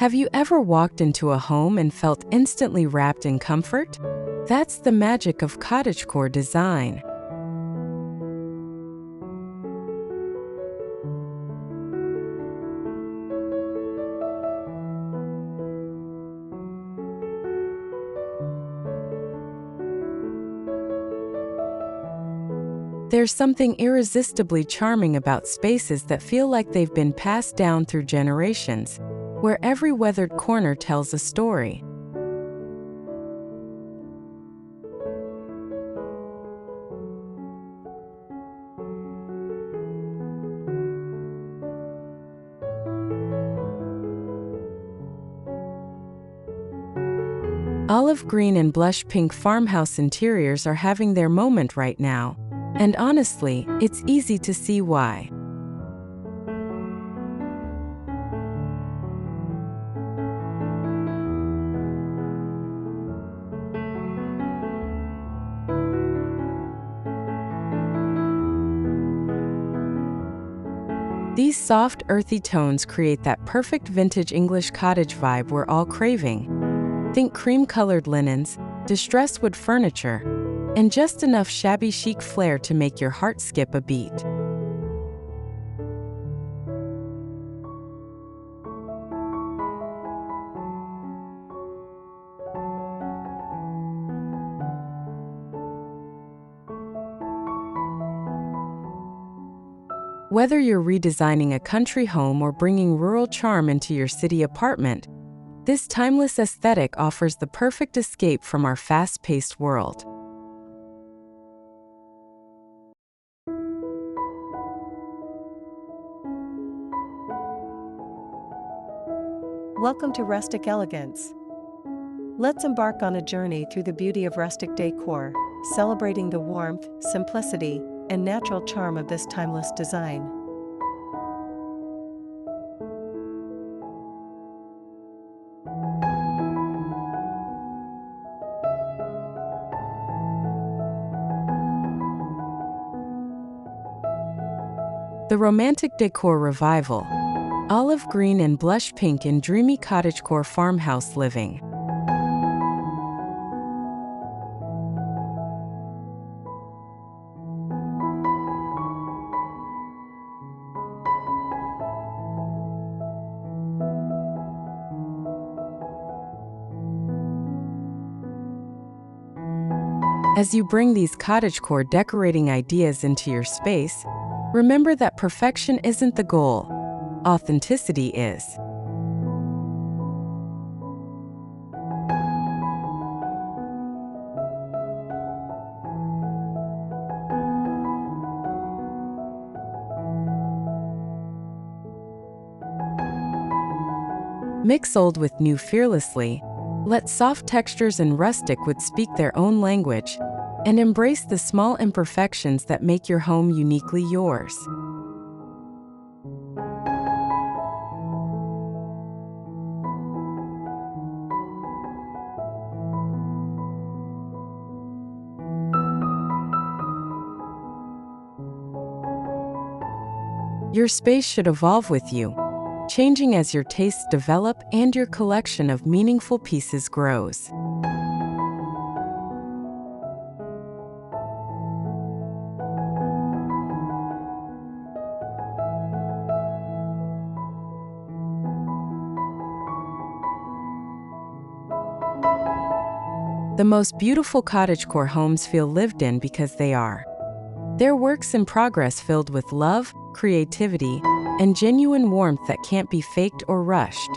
Have you ever walked into a home and felt instantly wrapped in comfort? That's the magic of cottagecore design. There's something irresistibly charming about spaces that feel like they've been passed down through generations, where every weathered corner tells a story. Olive green and blush pink farmhouse interiors are having their moment right now, and honestly, it's easy to see why. These soft, earthy tones create that perfect vintage English cottage vibe we're all craving. Think cream-colored linens, distressed wood furniture, and just enough shabby chic flair to make your heart skip a beat. Whether you're redesigning a country home or bringing rural charm into your city apartment, this timeless aesthetic offers the perfect escape from our fast-paced world. Welcome to Rustic Elegance. Let's embark on a journey through the beauty of rustic decor, celebrating the warmth, simplicity, and natural charm of this timeless design. The romantic decor revival. Olive green and blush pink in dreamy cottagecore farmhouse living. As you bring these cottagecore decorating ideas into your space, remember that perfection isn't the goal. Authenticity is. Mix old with new fearlessly, let soft textures and rustic wood speak their own language, and embrace the small imperfections that make your home uniquely yours. Your space should evolve with you, changing as your tastes develop and your collection of meaningful pieces grows. The most beautiful cottagecore homes feel lived in because they are. They're works in progress filled with love, creativity, and genuine warmth that can't be faked or rushed.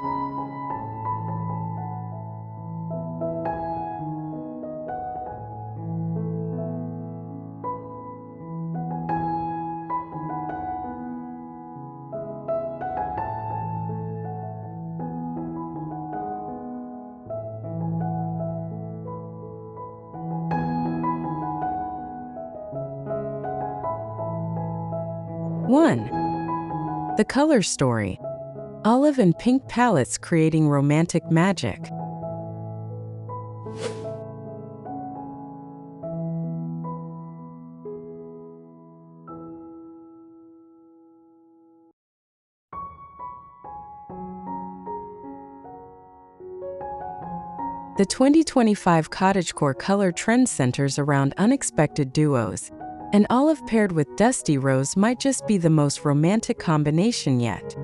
One. The color story. Olive and pink palettes creating romantic magic. The 2025 Cottagecore color trend centers around unexpected duos, and olive paired with dusty rose might just be the most romantic combination yet.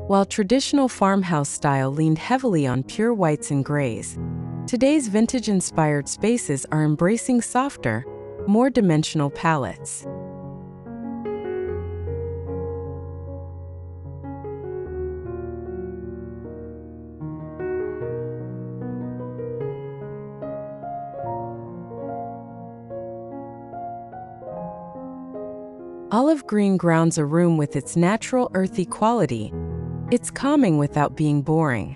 While traditional farmhouse style leaned heavily on pure whites and grays, today's vintage-inspired spaces are embracing softer, more dimensional palettes. Olive green grounds a room with its natural earthy quality. It's calming without being boring.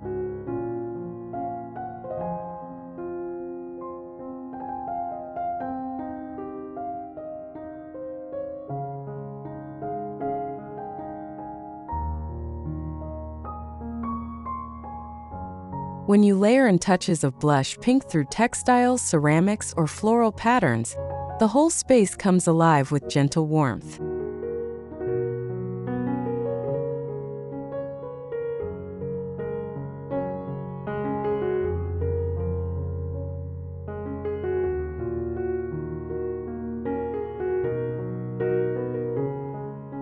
When you layer in touches of blush pink through textiles, ceramics, or floral patterns, the whole space comes alive with gentle warmth.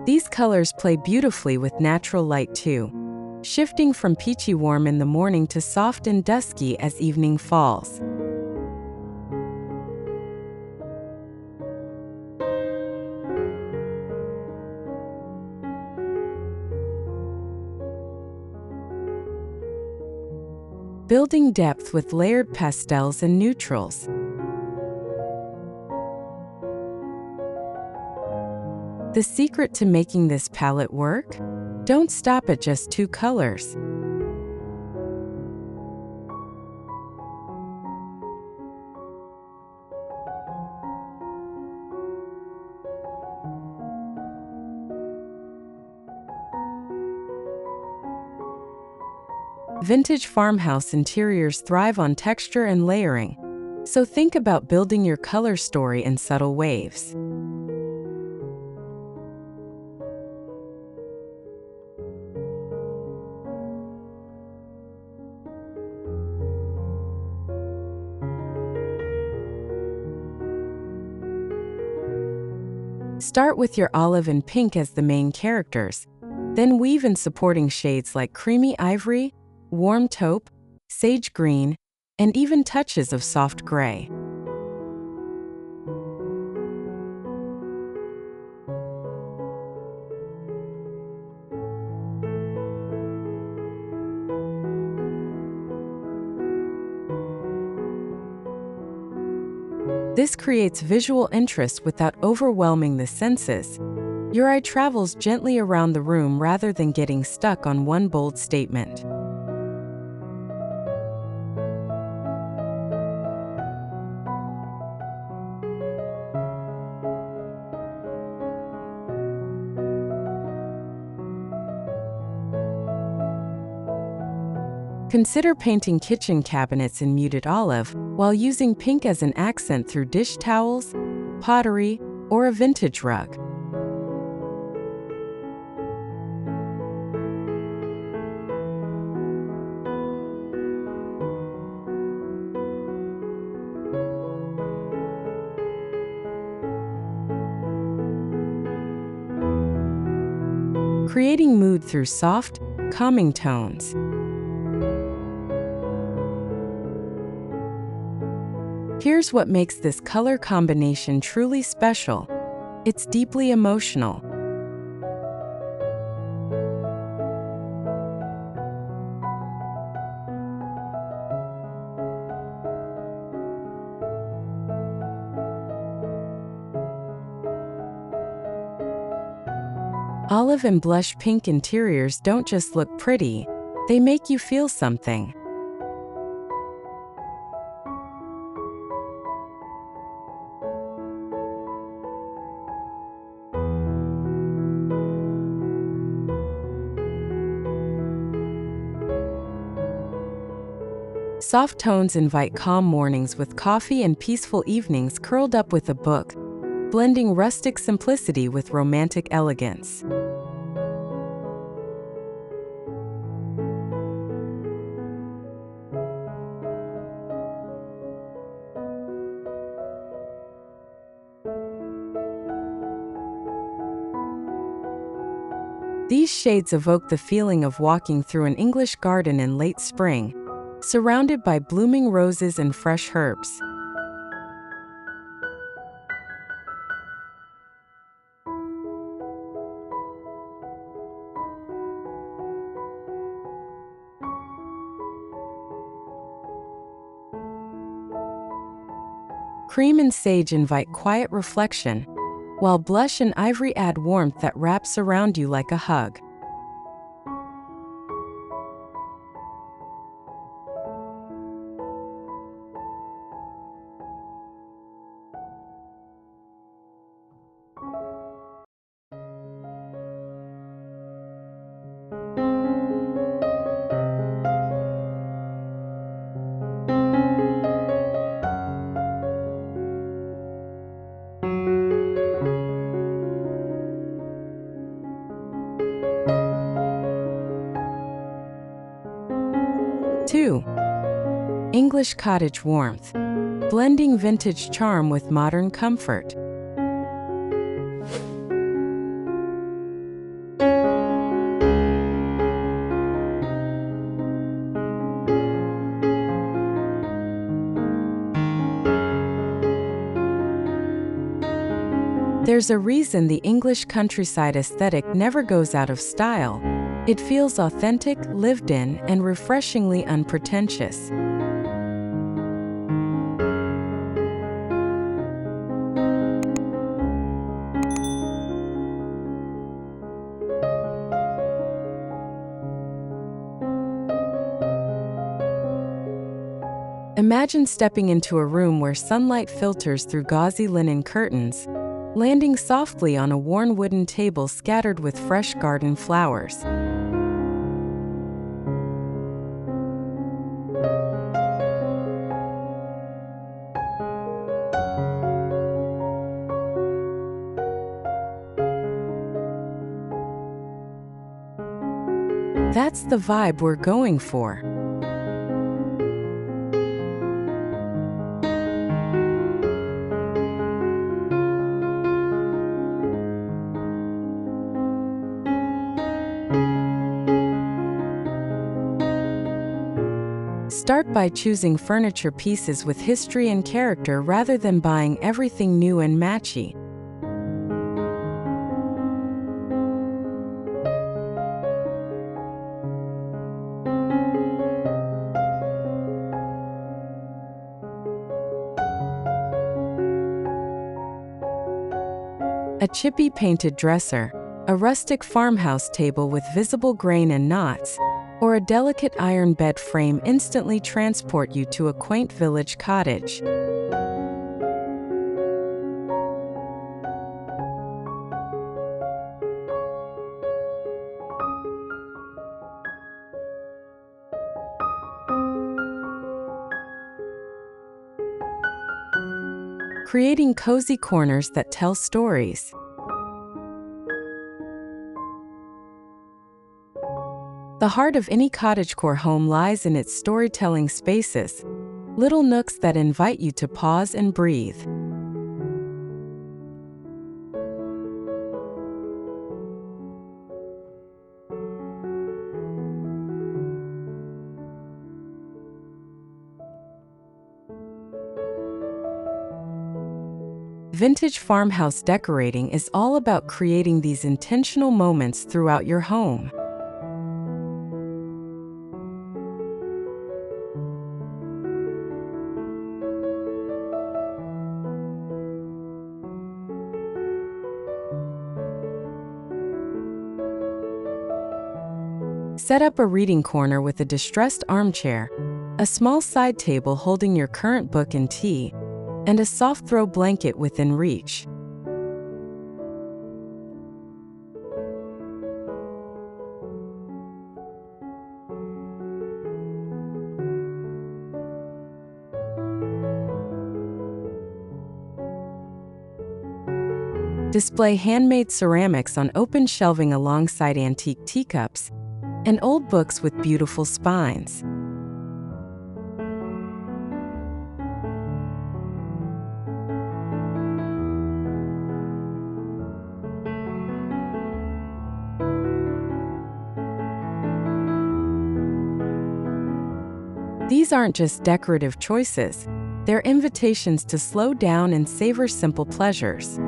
These colors play beautifully with natural light too, shifting from peachy warm in the morning to soft and dusky as evening falls. Building depth with layered pastels and neutrals. The secret to making this palette work? Don't stop at just 2 colors. Vintage farmhouse interiors thrive on texture and layering, so think about building your color story in subtle waves. Start with your olive and pink as the main characters, then weave in supporting shades like creamy ivory, warm taupe, sage green, and even touches of soft gray. This creates visual interest without overwhelming the senses. Your eye travels gently around the room rather than getting stuck on one bold statement. Consider painting kitchen cabinets in muted olive while using pink as an accent through dish towels, pottery, or a vintage rug. Creating mood through soft, calming tones. Here's what makes this color combination truly special. It's deeply emotional. Olive and blush pink interiors don't just look pretty, they make you feel something. Soft tones invite calm mornings with coffee and peaceful evenings curled up with a book, blending rustic simplicity with romantic elegance. These shades evoke the feeling of walking through an English garden in late spring, surrounded by blooming roses and fresh herbs. Cream and sage invite quiet reflection, while blush and ivory add warmth that wraps around you like a hug. Two, English cottage warmth, blending vintage charm with modern comfort. There's a reason the English countryside aesthetic never goes out of style. It feels authentic, lived in, and refreshingly unpretentious. Imagine stepping into a room where sunlight filters through gauzy linen curtains, landing softly on a worn wooden table scattered with fresh garden flowers. That's the vibe we're going for. Start by choosing furniture pieces with history and character rather than buying everything new and matchy. A chippy painted dresser, a rustic farmhouse table with visible grain and knots, or a delicate iron bed frame instantly transport you to a quaint village cottage. Creating cozy corners that tell stories. The heart of any cottagecore home lies in its storytelling spaces, little nooks that invite you to pause and breathe. Vintage farmhouse decorating is all about creating these intentional moments throughout your home. Set up a reading corner with a distressed armchair, a small side table holding your current book and tea, and a soft throw blanket within reach. Display handmade ceramics on open shelving alongside antique teacups and old books with beautiful spines. These aren't just decorative choices, they're invitations to slow down and savor simple pleasures.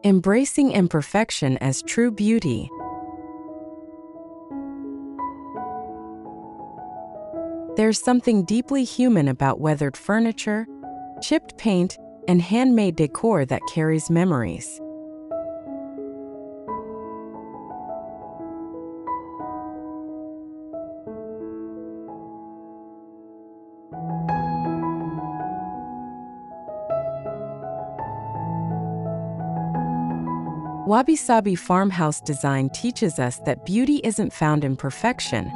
Embracing imperfection as true beauty. There's something deeply human about weathered furniture, chipped paint, and handmade decor that carries memories. Wabi-sabi farmhouse design teaches us that beauty isn't found in perfection,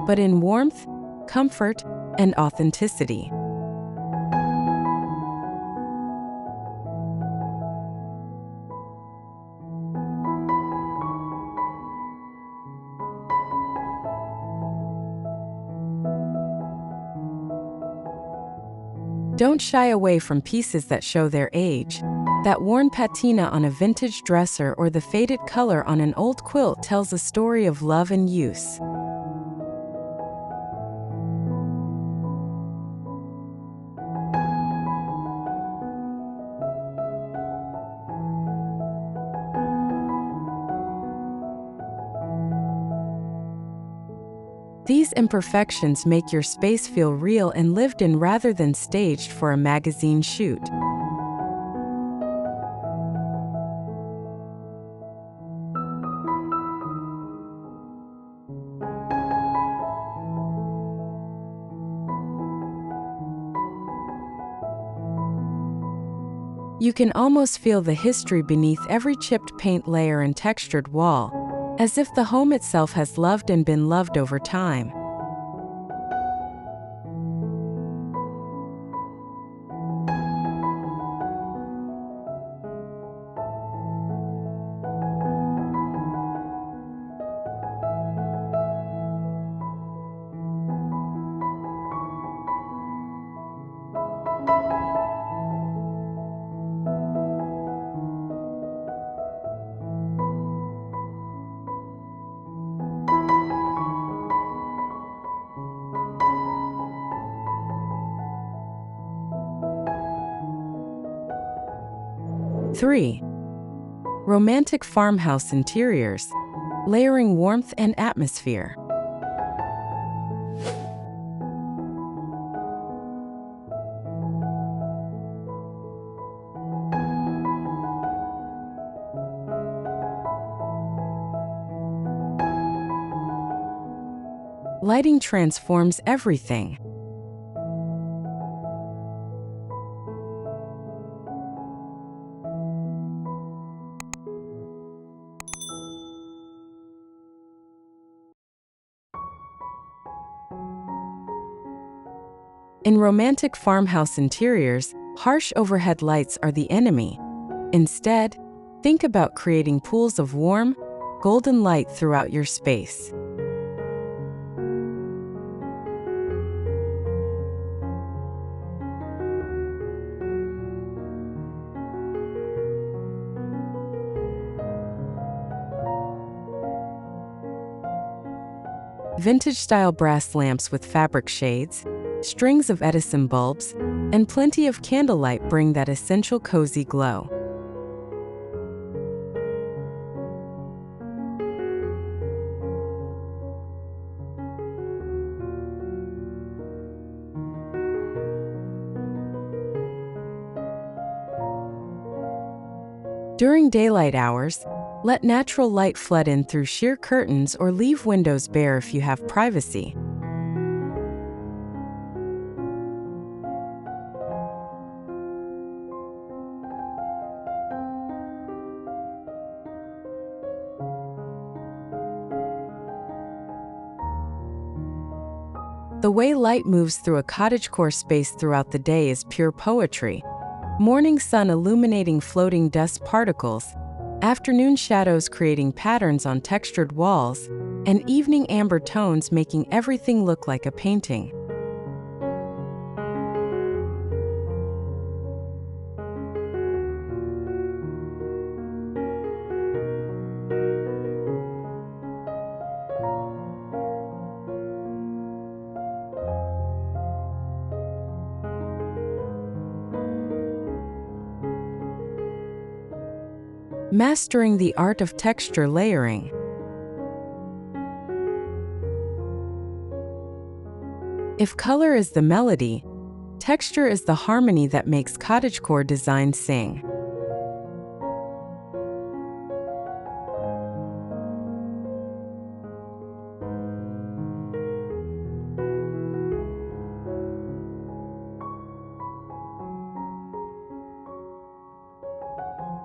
but in warmth, comfort, and authenticity. Don't shy away from pieces that show their age. That worn patina on a vintage dresser or the faded color on an old quilt tells a story of love and use. These imperfections make your space feel real and lived in rather than staged for a magazine shoot. You can almost feel the history beneath every chipped paint layer and textured wall, as if the home itself has loved and been loved over time. Three, romantic farmhouse interiors, layering warmth and atmosphere. Lighting transforms everything. In romantic farmhouse interiors, harsh overhead lights are the enemy. Instead, think about creating pools of warm, golden light throughout your space. Vintage-style brass lamps with fabric shades, strings of Edison bulbs, and plenty of candlelight bring that essential cozy glow. During daylight hours, let natural light flood in through sheer curtains or leave windows bare if you have privacy. The way light moves through a cottagecore space throughout the day is pure poetry. Morning sun illuminating floating dust particles, afternoon shadows creating patterns on textured walls, and evening amber tones making everything look like a painting. Mastering the art of texture layering. If color is the melody, texture is the harmony that makes cottagecore design sing.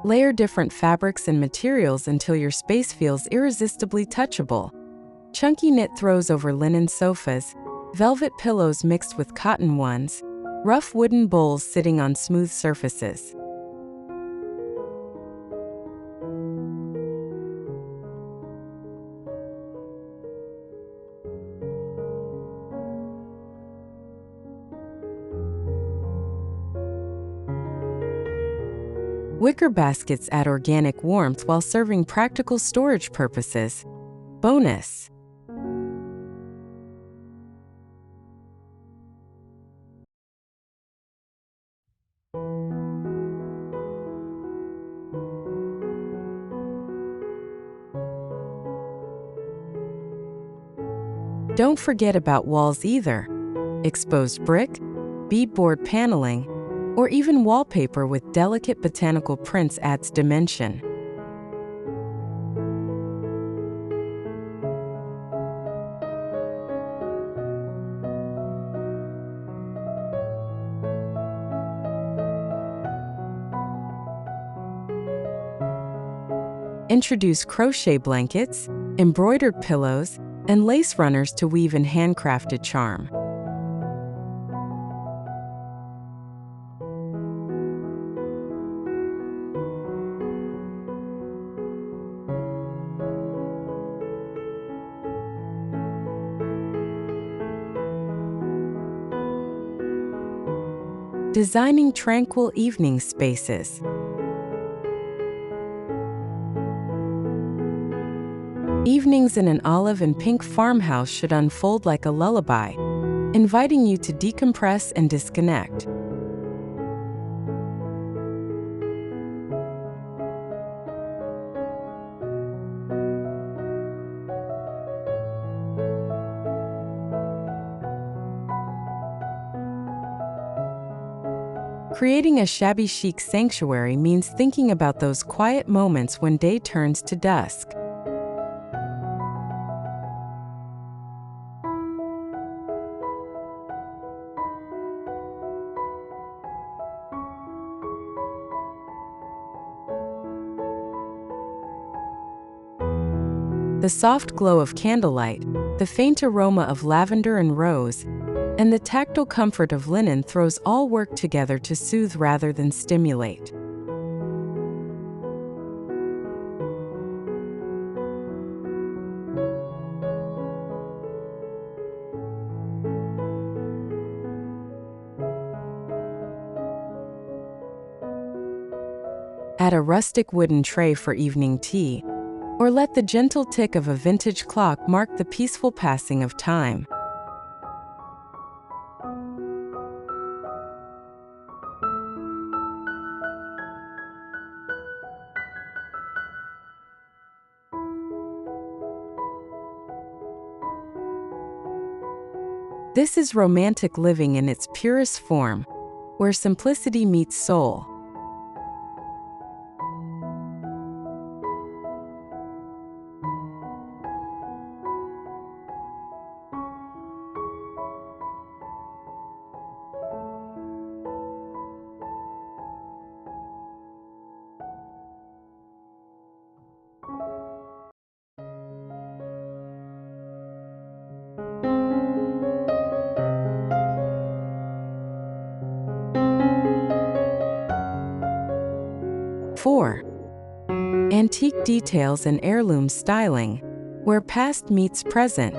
Layer different fabrics and materials until your space feels irresistibly touchable. Chunky knit throws over linen sofas, velvet pillows mixed with cotton ones, rough wooden bowls sitting on smooth surfaces. Wicker baskets add organic warmth while serving practical storage purposes. Bonus. Don't forget about walls either. Exposed brick, beadboard paneling, or even wallpaper with delicate botanical prints adds dimension. Introduce crochet blankets, embroidered pillows, and lace runners to weave in handcrafted charm. Designing tranquil evening spaces. Evenings in an olive and pink farmhouse should unfold like a lullaby, inviting you to decompress and disconnect. Creating a shabby chic sanctuary means thinking about those quiet moments when day turns to dusk. The soft glow of candlelight, the faint aroma of lavender and rose, and the tactile comfort of linen throws all work together to soothe rather than stimulate. Add a rustic wooden tray for evening tea, or let the gentle tick of a vintage clock mark the peaceful passing of time. This is romantic living in its purest form, where simplicity meets soul. 4. Antique details and heirloom styling, where past meets present.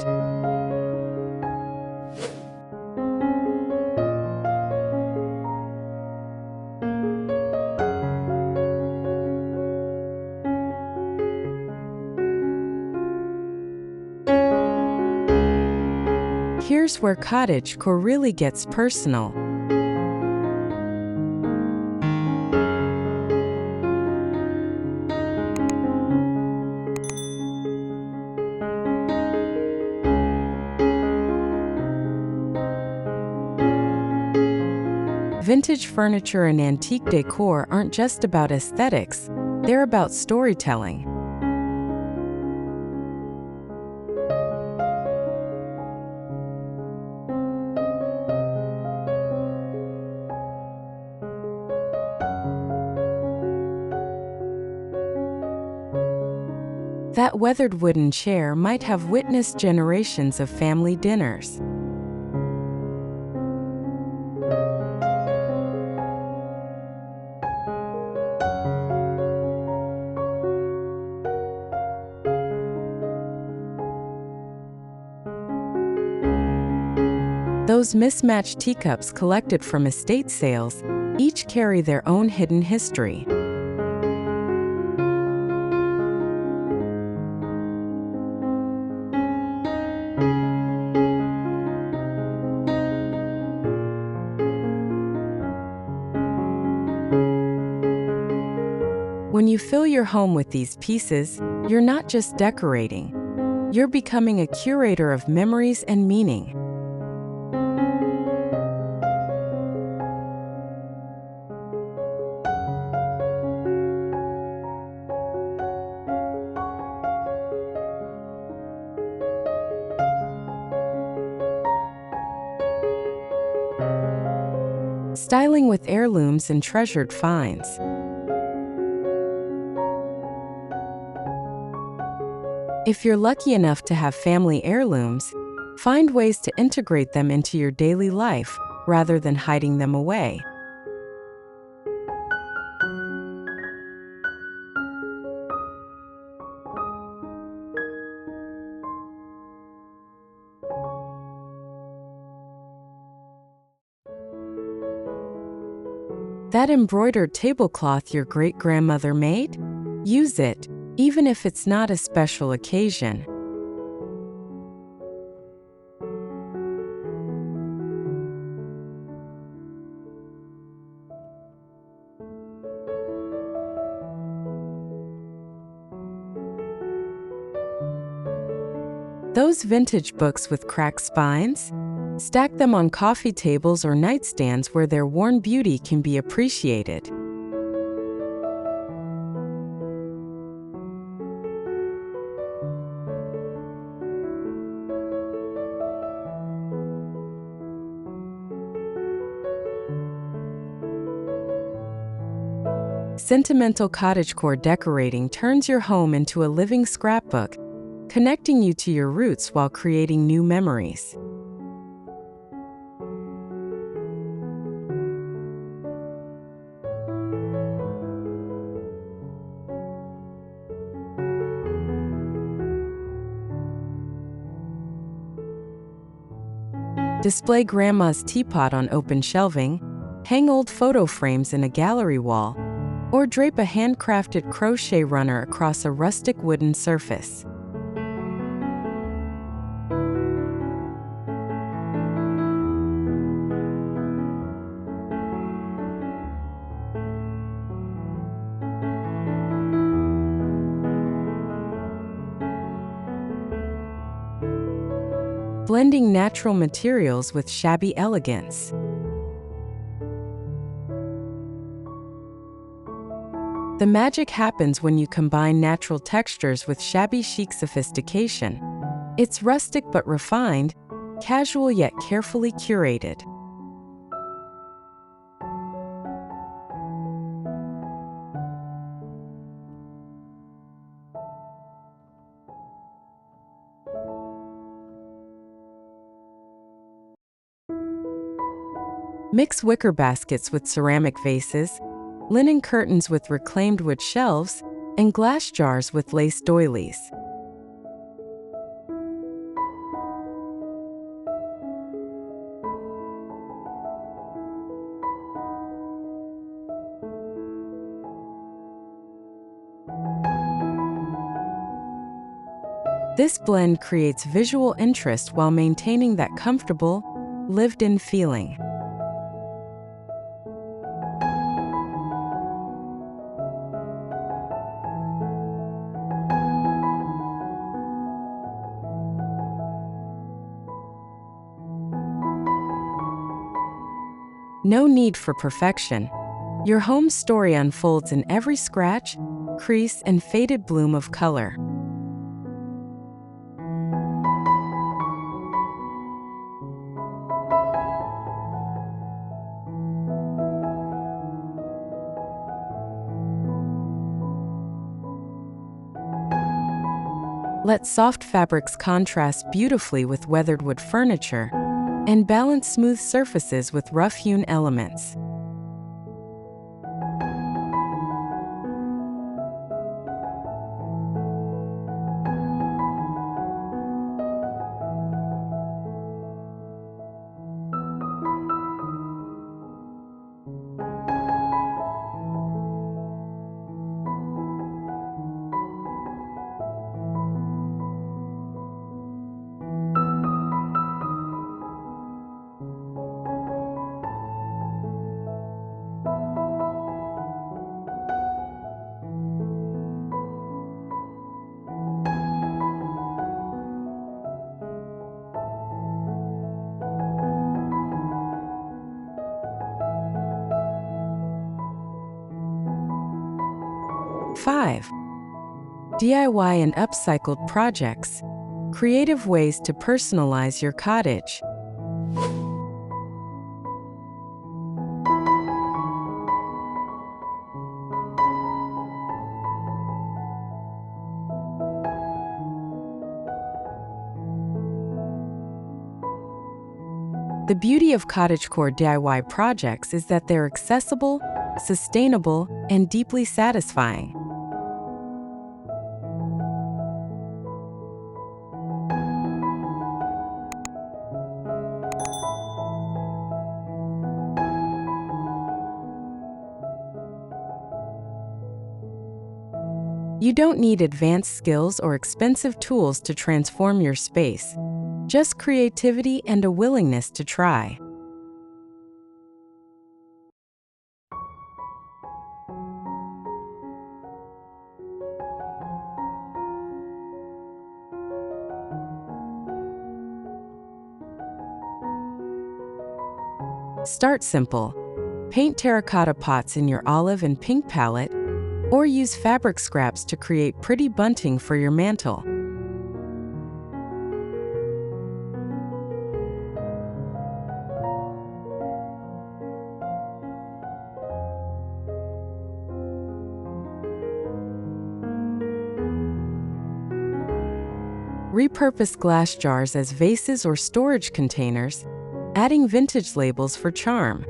Here's where cottagecore really gets personal. Vintage furniture and antique decor aren't just about aesthetics, they're about storytelling. That weathered wooden chair might have witnessed generations of family dinners. Those mismatched teacups collected from estate sales each carry their own hidden history. When you fill your home with these pieces, you're not just decorating, you're becoming a curator of memories and meaning. Styling with heirlooms and treasured finds. If you're lucky enough to have family heirlooms, find ways to integrate them into your daily life rather than hiding them away. That embroidered tablecloth your great-grandmother made? Use it, even if it's not a special occasion. Those vintage books with cracked spines? Stack them on coffee tables or nightstands where their worn beauty can be appreciated. Sentimental cottagecore decorating turns your home into a living scrapbook, connecting you to your roots while creating new memories. Display grandma's teapot on open shelving, hang old photo frames in a gallery wall, or drape a handcrafted crochet runner across a rustic wooden surface. Blending natural materials with shabby elegance. The magic happens when you combine natural textures with shabby chic sophistication. It's rustic but refined, casual yet carefully curated. Mix wicker baskets with ceramic vases, linen curtains with reclaimed wood shelves, and glass jars with lace doilies. This blend creates visual interest while maintaining that comfortable, lived-in feeling. No need for perfection. Your home's story unfolds in every scratch, crease, and faded bloom of color. Let soft fabrics contrast beautifully with weathered wood furniture, and balance smooth surfaces with rough-hewn elements. Five, DIY and upcycled projects. Creative ways to personalize your cottage. The beauty of cottagecore DIY projects is that they're accessible, sustainable, and deeply satisfying. You don't need advanced skills or expensive tools to transform your space, just creativity and a willingness to try. Start simple. Paint terracotta pots in your olive and pink palette, or use fabric scraps to create pretty bunting for your mantle. Repurpose glass jars as vases or storage containers, adding vintage labels for charm.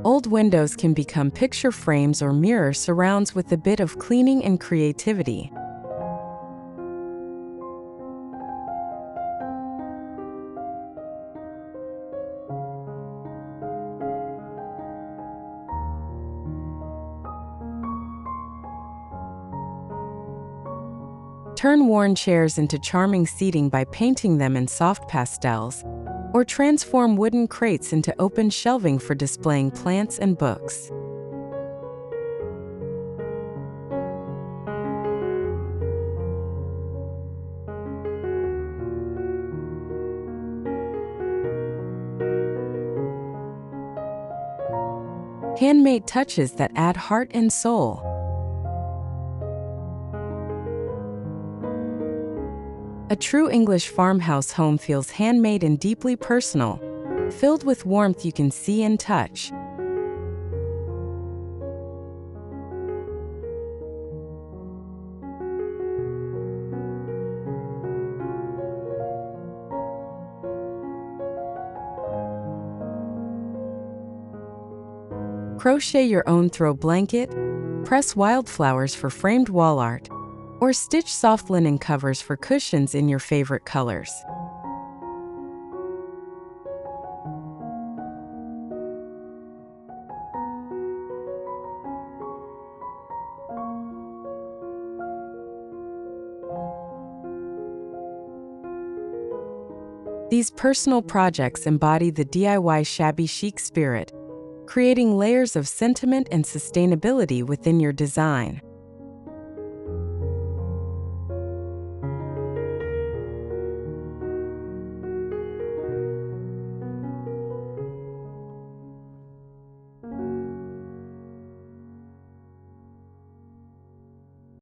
Old windows can become picture frames or mirror surrounds with a bit of cleaning and creativity. Turn worn chairs into charming seating by painting them in soft pastels, or transform wooden crates into open shelving for displaying plants and books. Handmade touches that add heart and soul. A true English farmhouse home feels handmade and deeply personal, filled with warmth you can see and touch. Crochet your own throw blanket, press wildflowers for framed wall art, or stitch soft linen covers for cushions in your favorite colors. These personal projects embody the DIY shabby chic spirit, creating layers of sentiment and sustainability within your design.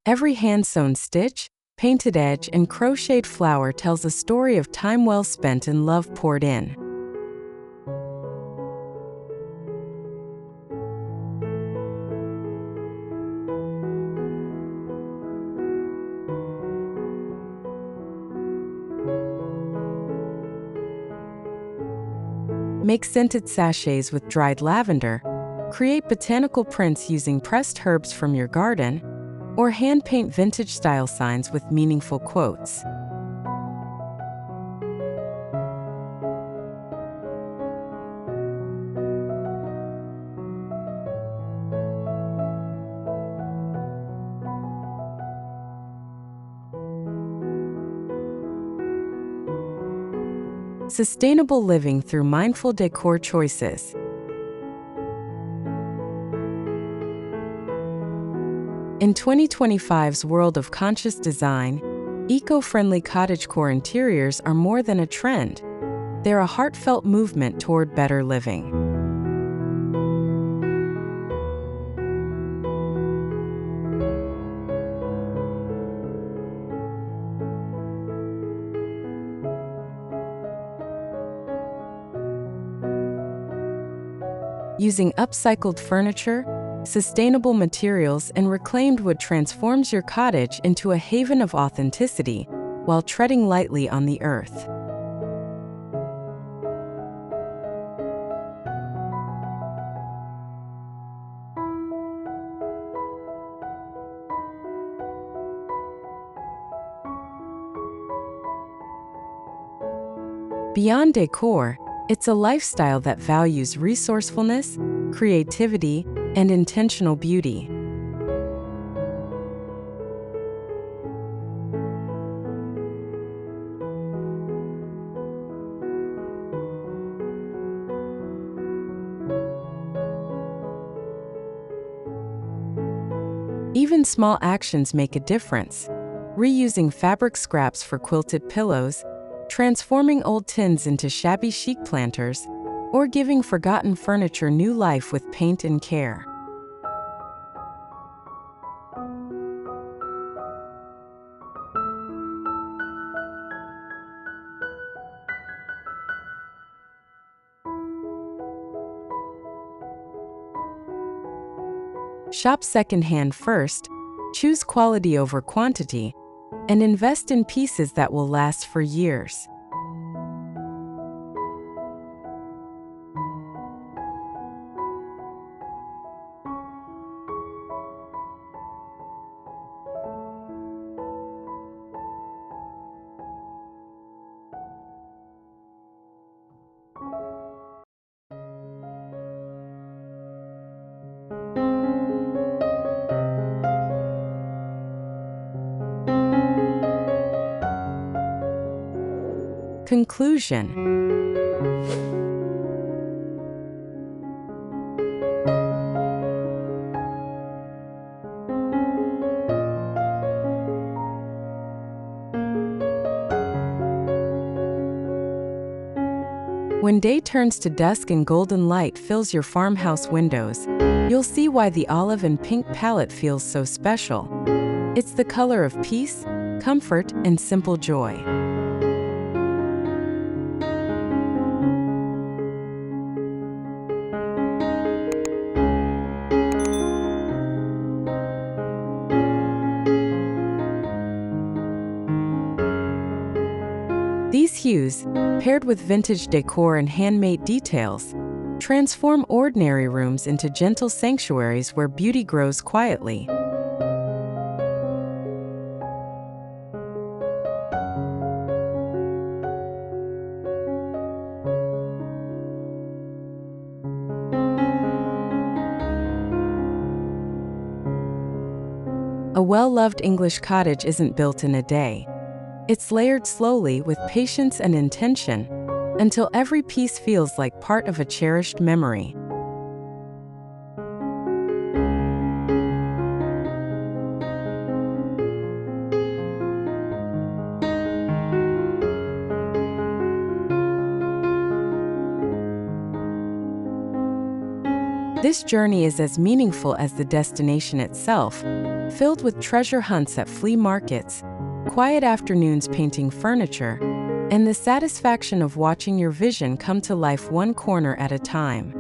Every hand-sewn stitch, painted edge, and crocheted flower tells a story of time well spent and love poured in. Make scented sachets with dried lavender, create botanical prints using pressed herbs from your garden, or hand-paint vintage-style signs with meaningful quotes. Sustainable living through mindful decor choices. In 2025's world of conscious design, eco-friendly cottagecore interiors are more than a trend. They're a heartfelt movement toward better living. Using upcycled furniture, sustainable materials, and reclaimed wood transforms your cottage into a haven of authenticity while treading lightly on the earth. Beyond decor, it's a lifestyle that values resourcefulness, creativity, and intentional beauty. Even small actions make a difference. Reusing fabric scraps for quilted pillows, transforming old tins into shabby chic planters, or giving forgotten furniture new life with paint and care. Shop secondhand first, choose quality over quantity, and invest in pieces that will last for years. Conclusion. When day turns to dusk and golden light fills your farmhouse windows, you'll see why the olive and pink palette feels so special. It's the color of peace, comfort, and simple joy. These hues, paired with vintage decor and handmade details, Transform ordinary rooms into gentle sanctuaries where beauty grows quietly. A well-loved English cottage isn't built in a day. It's layered slowly with patience and intention until every piece feels like part of a cherished memory. This journey is as meaningful as the destination itself, filled with treasure hunts at flea markets, quiet afternoons painting furniture, and the satisfaction of watching your vision come to life one corner at a time.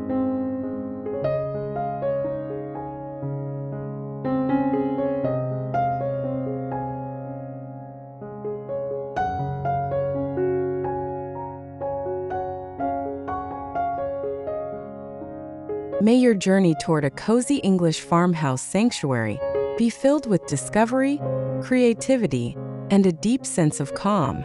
May your journey toward a cozy English farmhouse sanctuary be filled with discovery, creativity, and a deep sense of calm.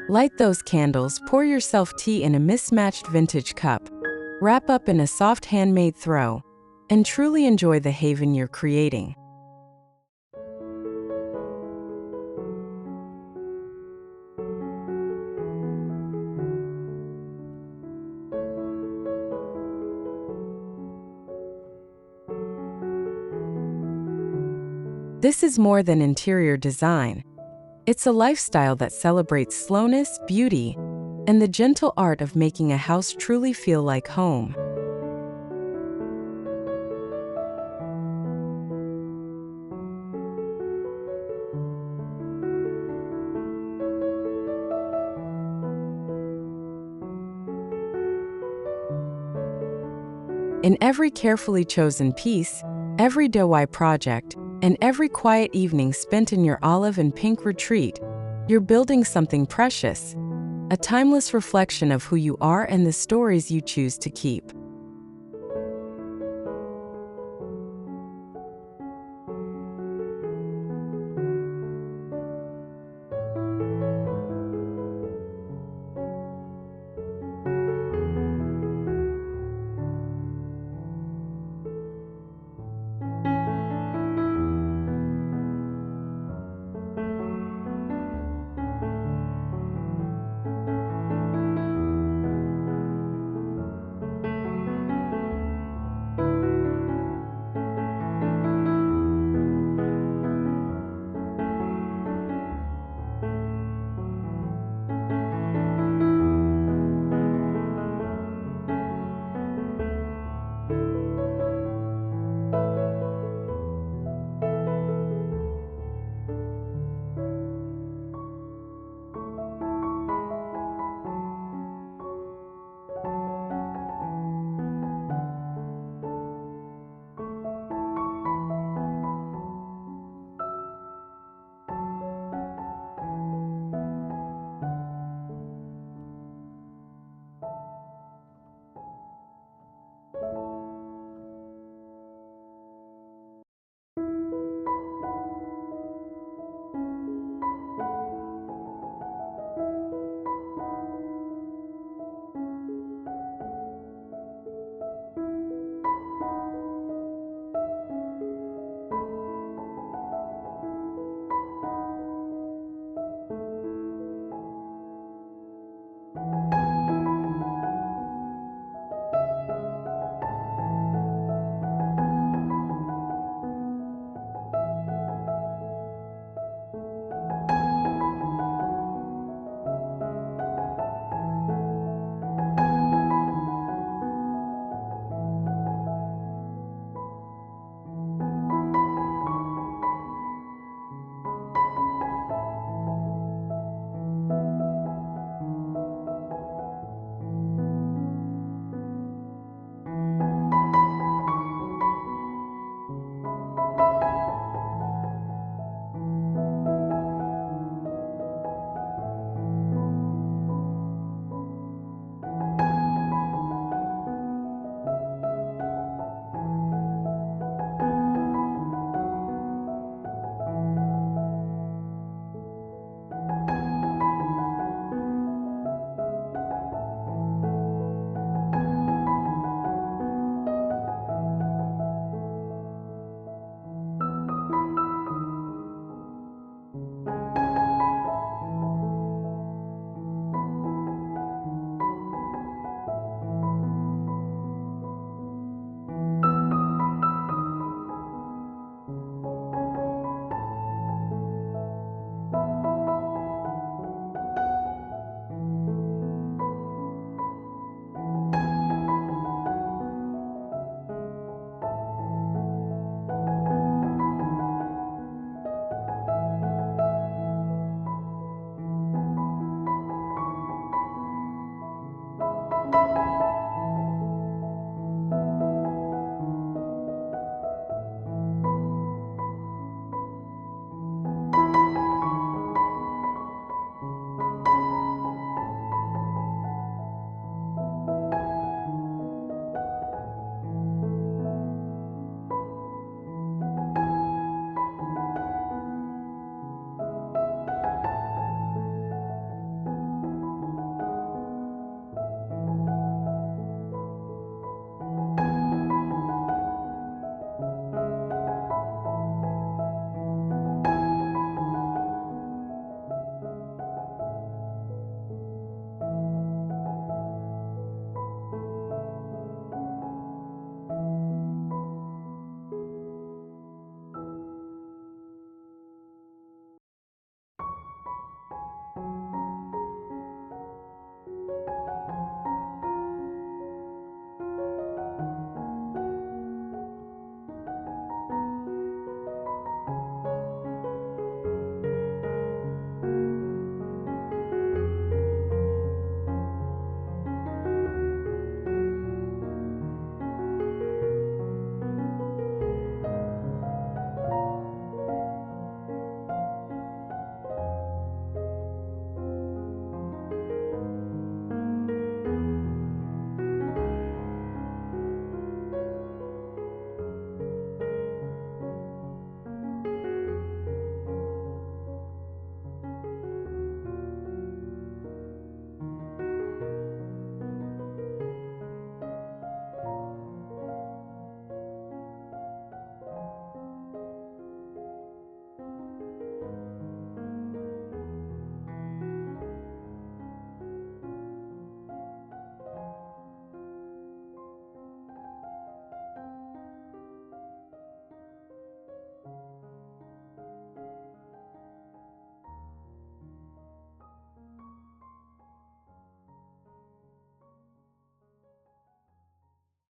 Light those candles, pour yourself tea in a mismatched vintage cup, wrap up in a soft handmade throw, and truly enjoy the haven you're creating. This is more than interior design. It's a lifestyle that celebrates slowness, beauty, and the gentle art of making a house truly feel like home. In every carefully chosen piece, every DIY project, and every quiet evening spent in your olive and pink retreat, you're building something precious, a timeless reflection of who you are and the stories you choose to keep.